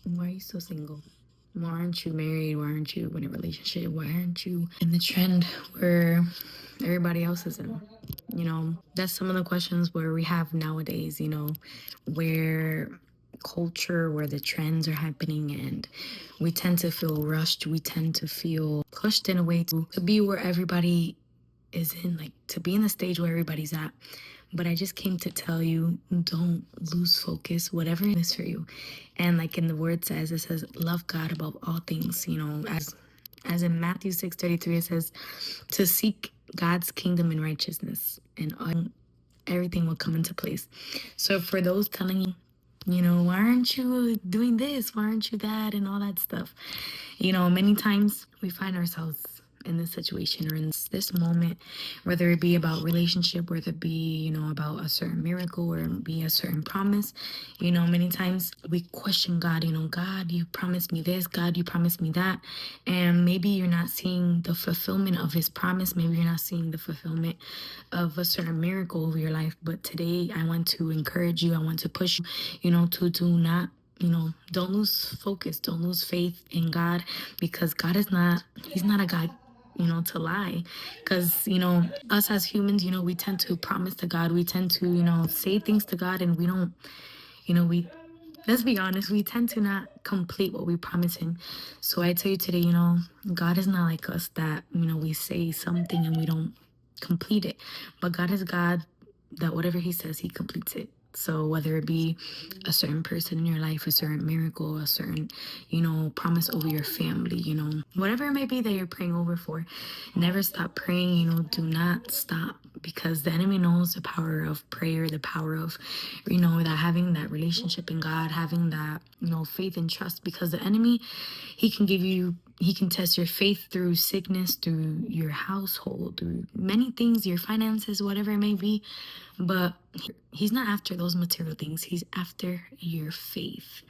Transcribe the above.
Why are you so single? Why aren't you married? Why aren't you in a relationship? Why aren't you in the trend where everybody else is in? That's some of the questions where we have nowadays, where culture, where the trends are happening, and we tend to feel rushed. We tend to feel pushed in a way to be where everybody is in, like to be in the stage where everybody's at. But I just came to tell you, don't lose focus, whatever it is for you. And like in the word says, it says, love God above all things, as in Matthew 6:33, it says to seek God's kingdom and righteousness, and everything will come into place. So for those telling you, why aren't you doing this? Why aren't you that? And all that stuff. Many times we find ourselves in this situation or in this moment, whether it be about relationship, whether it be, about a certain miracle or be a certain promise. Many times we question God, God, you promised me this, God, you promised me that. And maybe you're not seeing the fulfillment of his promise. Maybe you're not seeing the fulfillment of a certain miracle over your life. But today I want to encourage you. I want to push you, to do not don't lose focus, don't lose faith in God, because God is not, he's not a God, to lie. Because, us as humans, we tend to promise to God, we tend to, say things to God, and we don't, we, let's be honest, we tend to not complete what we promise him. So I tell you today, God is not like us that, we say something and we don't complete it. But God is God that whatever he says, he completes it. So whether it be a certain person in your life, a certain miracle, a certain, promise over your family, whatever it may be that you're praying over for, never stop praying, do not stop, because the enemy knows the power of prayer, the power of, that having that relationship in God, having that, faith and trust, because the enemy, he can test your faith through sickness, through your household, through many things, your finances, whatever it may be. But he's not after those material things. He's after your faith.